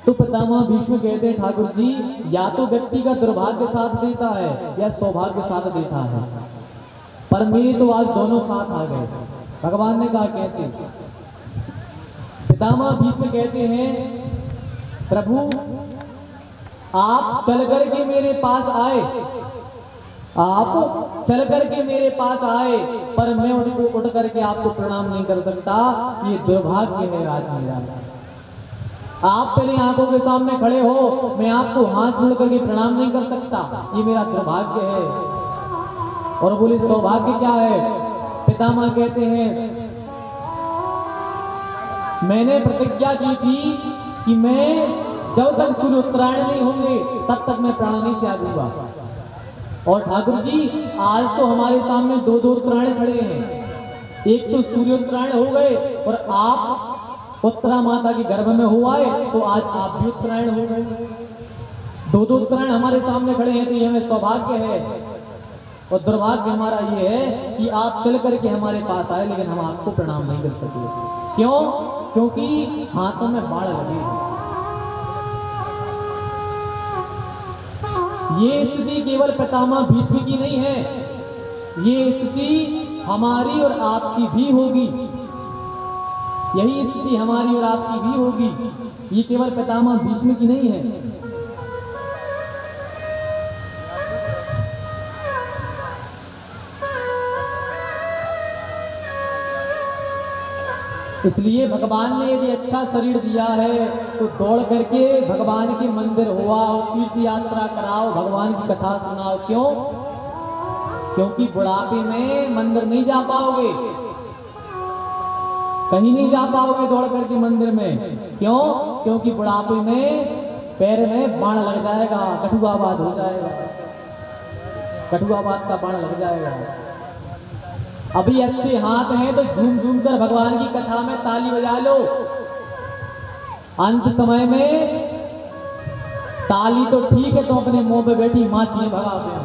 तो पितामह भीष्म कहते हैं ठाकुर जी, या तो व्यक्ति का दुर्भाग्य साथ देता है या सौभाग्य साथ देता है, पर मेरे तो आज दोनों साथ आ गए। भगवान ने कहा कैसे? पितामह भीष्म कहते हैं प्रभु आप चल करके मेरे पास आए, आप चल करके मेरे पास आए, पर मैं उठ करके आपको प्रणाम नहीं कर सकता। ये दुर्भाग्य है आज मेरा। आप मेरी आंखों के सामने खड़े हो, मैं आपको हाथ जोड़ करके प्रणाम नहीं कर सकता, ये मेरा दुर्भाग्य है। और बोले सौभाग्य क्या है? पितामह कहते हैं मैंने प्रतिज्ञा की थी कि मैं जब तक सूर्य उत्तरायण नहीं होंगे तब तक मैं प्राण नहीं त्यागूंगा। और ठाकुर जी आज तो हमारे सामने दो दो उत्तरायण खड़े हैं, एक तो सूर्य उत्तरायण हो गए और आप उत्तरा माता के गर्भ में हो आए, तो आज आप भी उत्तरायण हो गए। दो दो उत्तरायण हमारे सामने खड़े हैं, तो ये हमें सौभाग्य है। और दुर्भाग्य हमारा ये है कि आप चल करके हमारे पास आए लेकिन हम आपको प्रणाम नहीं कर सके। क्यों? क्योंकि हाथों में बाढ़ लगे हैं। ये स्थिति केवल पितामह भीष्म की नहीं है, ये स्थिति हमारी और आपकी भी होगी। यही स्थिति हमारी और आपकी भी होगी, ये केवल पितामह भीष्म की नहीं है। इसलिए भगवान ने यदि अच्छा शरीर दिया है तो दौड़ करके भगवान के मंदिर हुआ, तीर्थ यात्रा कराओ, भगवान की कथा सुनाओ। क्यों? क्योंकि बुढ़ापे में मंदिर नहीं जा पाओगे, कहीं नहीं जा पाओगे दौड़ करके मंदिर में। क्यों? क्योंकि बुढ़ापे में पैर में बाण लग जाएगा, कठुआबाद हो जाएगा, कठुआबाद का बाण लग जाएगा। अभी अच्छे हाथ हैं तो झूम झूम कर भगवान की कथा में ताली बजा लो। अंत समय में ताली तो ठीक है, तो अपने मुंह पे बैठी माछियां भगाते हैं।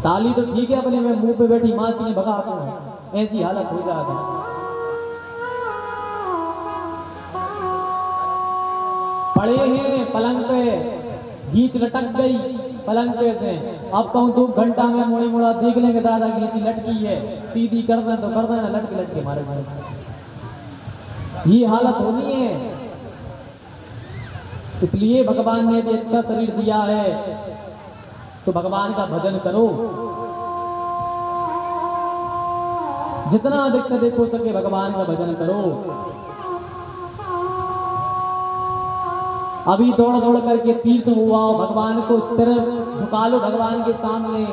ताली तो ठीक है, अपने में मुंह पे बैठी माछियां भगाते हैं, ऐसी हालत हो जाती है। पड़े हैं पलंग पे, घींच लटक गई पलंग पे से, अब कहूं 2 घंटा में मोड़ी मोड़ा देख लेंगे दादा घींची लटकी है, सीधी कर दें तो कर दें, लटके लटके मारे जाए। ये हालत होनी है। इसलिए भगवान ने यदि अच्छा शरीर दिया है तो भगवान का भजन करो, जितना अधिक से अधिक हो सके भगवान का भजन करो। अभी दौड़ दौड़ करके तीर्थ हुआ, भगवान को सिर झुका लो भगवान के सामने,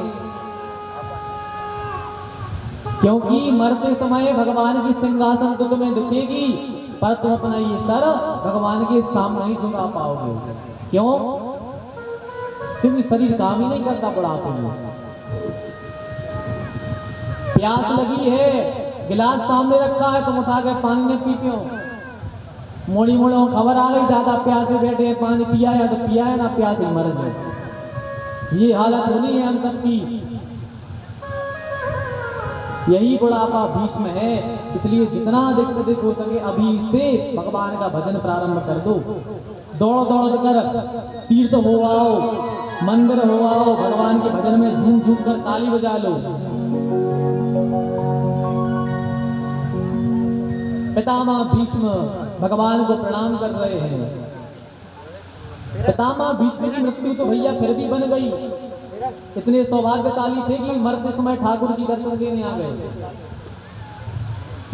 क्योंकि मरते समय भगवान की सिंहासन तो तुम्हें दिखेगी, पर तुम अपना ये सर भगवान के सामने नहीं झुका पाओगे। क्यों? क्योंकि शरीर काम ही नहीं करता बुढ़ापे में। प्यास लगी है, गिलास सामने रखा है, तुम उठा के पानी नहीं पीते हो। मोड़ी मोड़ों खबर आ गई दादा प्यासे बैठे, पानी पिया या तो पिया है, ना प्यासे मर जाए। ये हालत होनी है हम सबकी। यही बुढ़ापा भीष्म है। इसलिए जितना अधिक से अधिक हो सके अभी से भगवान का भजन प्रारंभ कर दो। दौड़ दौड़ कर तीर्थ हो आओ, मंदिर हो आओ, भगवान के भजन में झूम झूम कर ताली बजा लो। पितामह भीष्म भगवान को प्रणाम कर रहे हैं। पितामह भीष्म की मृत्यु तो भैया फिर भी बन गई। इतने सौभाग्यशाली थे कि मरते समय ठाकुर जी दर्शन देने आ गए।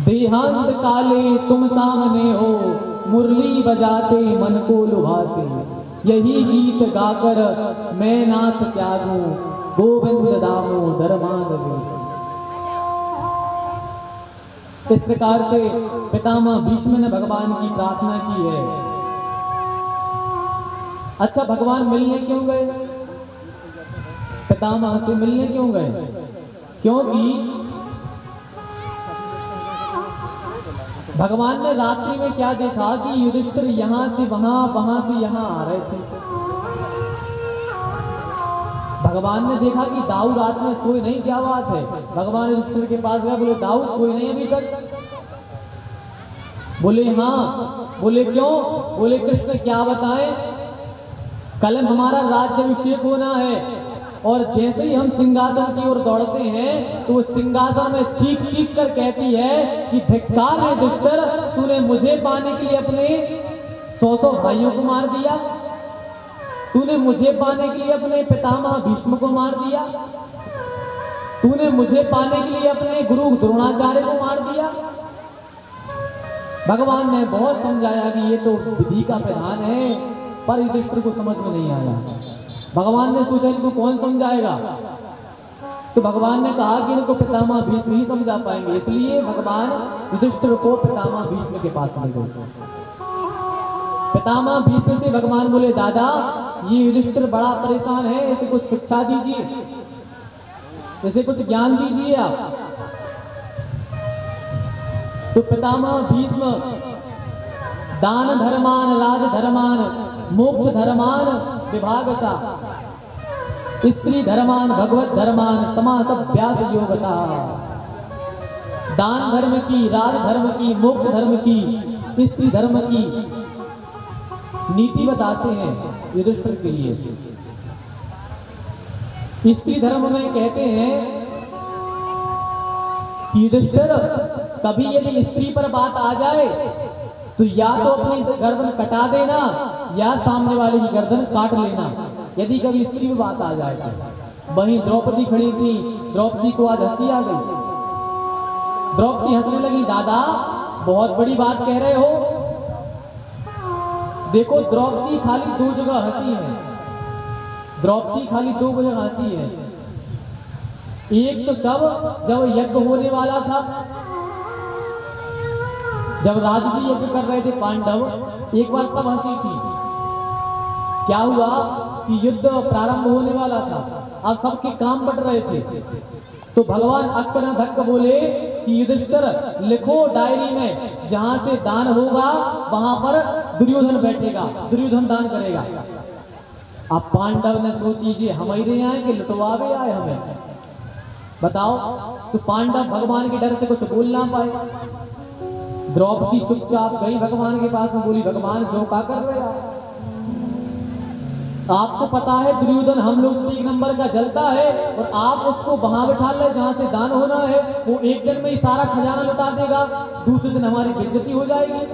देहांत काले तुम सामने हो, मुरली बजाते मन को लुभाते, यही गीत गाकर मैं नाथ त्यागूं, गोविंद दामोदर माधव। इस प्रकार से पितामह भीष्म ने भगवान की प्रार्थना की है। अच्छा, भगवान मिलने क्यों गए? पितामह से मिलने क्यों गए? क्योंकि भगवान ने रात्रि में क्या देखा कि युधिष्ठिर यहां से वहां, वहां से यहां आ रहे थे। भगवान ने देखा कि दाऊ रात में सोए नहीं, क्या बात है? भगवान युधिष्ठिर के पास गए, बोले दाऊ सोए नहीं अभी तक? बोले हाँ। बोले क्यों? बोले कृष्ण क्या बताएं, कल हमारा राज्याभिषेक होना है और जैसे ही हम सिंहासन की ओर दौड़ते हैं तो वो सिंहासन में चीख चीख कर कहती है कि धिक्कार है दुष्टर, तूने मुझे पाने के लिए अपने 100 भाइयों को मार दिया, तूने मुझे पाने के लिए अपने पितामह भीष्म को मार दिया, तूने मुझे पाने के लिए अपने गुरु द्रोणाचार्य को मार दिया। भगवान ने बहुत समझाया कि ये तो विधि का विधान है, पर युधिष्ठिर को समझ में नहीं आया। भगवान ने सोचा इनको कौन समझाएगा, तो भगवान ने कहा कि इनको पितामह भीष्म ही समझा पाएंगे, इसलिए भगवान युधिष्ठिर को पितामह भीष्म के पास ले गए। पितामह भीष्म से भगवान बोले, दादा ये युधिष्ठिर बड़ा परेशान है, इसे कुछ शिक्षा दीजिए, इसे कुछ ज्ञान दीजिए आप। तो पितामह भीष्म दान धर्मान राज धर्मान मोक्ष धर्मान विभागसा स्त्री धर्मान भगवत धर्मान समासभ्यास योगता, दान धर्म की, राज धर्म की, मोक्ष धर्म की, स्त्री धर्म की नीति बताते हैं युधिष्ठिर के लिए। स्त्री धर्म में कहते हैं कि युधिष्ठिर कभी यदि स्त्री पर बात आ जाए तो या तो अपनी गर्दन कटा देना या सामने वाले की गर्दन काट लेना, यदि कभी स्त्री पर बात आ जाए तो। वहीं द्रौपदी खड़ी थी, द्रौपदी को आज हंसी आ गई। द्रौपदी हंसने लगी, दादा बहुत बड़ी बात कह रहे हो। देखो द्रौपदी खाली 2 जगह हंसी है, द्रौपदी खाली 2 जगह हंसी है। एक तो जब यज्ञ होने वाला था, जब राजसी यज्ञ कर रहे थे पांडव, एक बार तब हंसी थी। क्या हुआ कि युद्ध प्रारंभ होने वाला था, अब सबके काम बट रहे थे, तो भगवान अक्कर धक्क बोले कि युधिष्ठिर लिखो डायरी में, जहां से दान होगा वहां पर दुर्योधन बैठेगा, दुर्योधन दान करेगा। अब पांडव ने सोची जी हम ही आए कि लुटवावे आए हमें, बताओ। तो पांडव भगवान के डर से कुछ बोल ना पाए। द्रौपदी चुपचाप गई भगवान के पास में, बोली भगवान जो का कर रहे आप, आपको पता है दुर्योधन हम लोग से 1 नंबर का जलता है और आप उसको वहां बिठा ले जहां से दान होना है, वो एक दिन में ही सारा खजाना लुटा देगा, दूसरे दिन हमारी बेइज्जती हो जाएगी।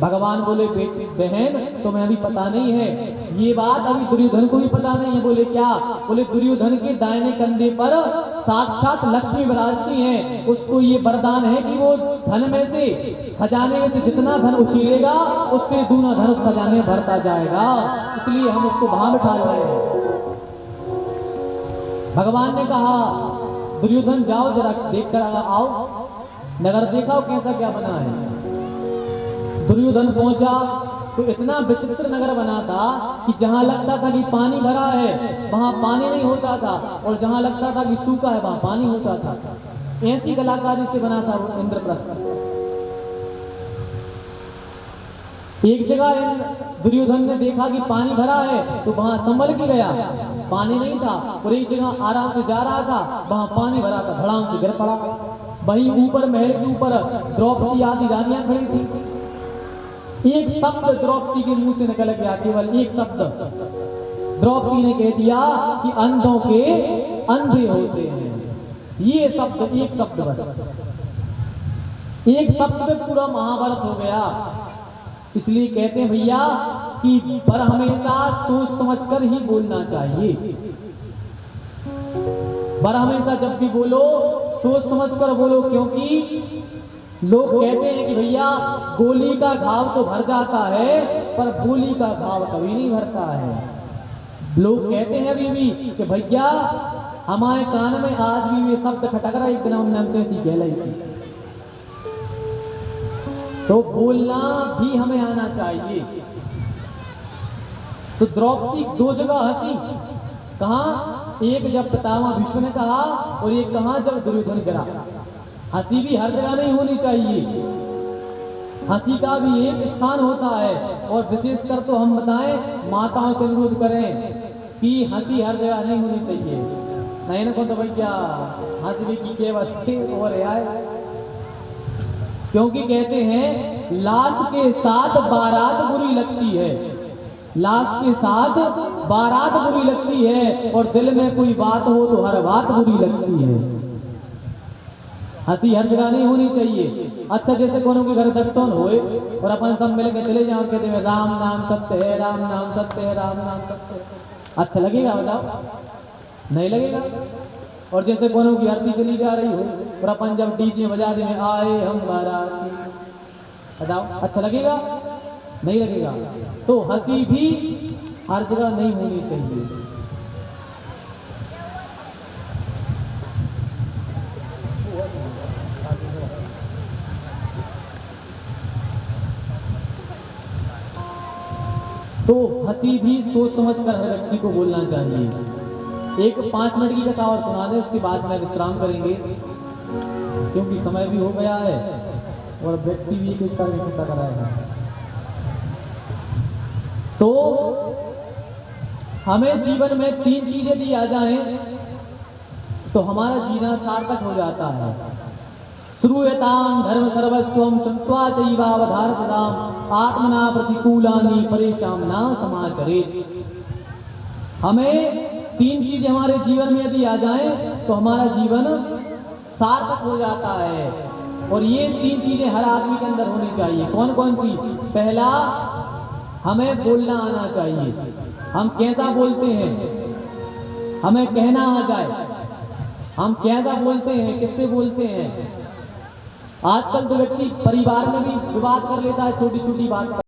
भगवान बोले बेटी बहन तुम्हें अभी पता नहीं है, ये बात अभी दुर्योधन को भी पता नहीं है। बोले क्या? बोले दुर्योधन के दाहिने कंधे पर साक्षात लक्ष्मी विराजती हैं, उसको ये वरदान है कि वो धन में से, खजाने में से जितना धन उछीलेगा उसके दूना धन उस खजाने में भरता जाएगा, इसलिए हम उसको वहां बिठा रहे हैं। भगवान ने कहा दुर्योधन जाओ जरा देख कर आओ, नगर देखा कैसा क्या बना है। दुर्योधन पहुंचा तो इतना विचित्र नगर बना था कि जहां लगता था कि पानी भरा है वहां पानी नहीं होता था, और जहां लगता था कि सूखा है वहां पानी होता था। ऐसी कलाकारी से बना था वो इंद्रप्रस्थ। एक जगह दुर्योधन ने देखा कि पानी भरा है तो वहां संभल के गया, पानी नहीं था, और एक जगह आराम से जा रहा था, वहां पानी भरा था, धड़ाम से गिर पड़ा। वहीं ऊपर महल के ऊपर द्रौपदी आदि रानियां खड़ी थी। एक शब्द द्रौपदी के मुंह से निकल गया, केवल एक शब्द। द्रौपदी ने कह दिया कि अंधों के अंधे होते हैं। ये शब्द, एक शब्द, बस एक शब्द में पूरा महाभारत हो गया। इसलिए कहते हैं भैया कि पर हमेशा सोच समझकर ही बोलना चाहिए। पर हमेशा जब भी बोलो सोच समझकर बोलो, क्योंकि लोग कहते हैं कि भैया गोली का घाव तो भर जाता है पर बोली का घाव कभी नहीं भरता है। लोग कहते हैं अभी भी कि भैया हमारे कान में आज भी ये शब्द खटक रहा है, एक दिन हमने ऐसी कह ली। तो बोलना भी हमें आना चाहिए। तो द्रौपदी 2 जगह हंसी, कहा एक जब पितामह भीष्म ने कहा और एक कहा जब दुर्योधन गिरा। हंसी भी हर जगह नहीं होनी चाहिए, हंसी का भी एक स्थान होता है। और विशेषकर तो हम बताएं, माताओं से अनुरोध करें कि हंसी हर जगह नहीं होनी चाहिए। नहीं ना तो भैया हंसने की के वस्ते और आए। क्योंकि कहते हैं लाश के साथ बारात बुरी लगती है, लाश के साथ बारात बुरी लगती है, और दिल में कोई बात हो तो हर बात बुरी लगती है। हंसी हर जगह नहीं होनी चाहिए। अच्छा जैसे कोनो के घर दस्तौन होए और अपन सब मिल के चले जाओ, कहते हैं राम नाम सत्य है, राम नाम सत्य है, राम नाम सत्य है, अच्छा लगेगा बताओ? नहीं लगेगा। और जैसे कोनो की आरती चली जा रही हो और अपन जब डीजे बजा दें आए हम बाराती, बताओ अच्छा लगेगा? नहीं लगेगा। तो हंसी भी हर जगह नहीं होनी चाहिए। तो हंसी भी सोच समझ कर हर व्यक्ति को बोलना चाहिए। एक 5 मिनट की कथा और सुना दे, उसके बाद में विश्राम करेंगे, क्योंकि समय भी हो गया है और व्यक्ति भी एक कार्य कैसा कराएगा। तो हमें जीवन में 3 चीजें दी आ जाएं तो हमारा जीना सार्थक हो जाता है। श्रूयतां धर्म सर्वस्वं श्रुत्वा चैवावधारताम् आत्मना प्रतिकूलानि परेषां न समाचरेत्। हमें 3 चीजें हमारे जीवन में यदि आ जाएं तो हमारा जीवन सार्थक हो जाता है, और ये 3 चीजें हर आदमी के अंदर होनी चाहिए। कौन कौन सी? पहला, हमें बोलना आना चाहिए। हम कैसा बोलते हैं, हमें कहना आ जाए। हम कैसा बोलते हैं, किससे बोलते हैं। आजकल तो व्यक्ति परिवार में भी विवाद कर लेता है छोटी छोटी बात पर।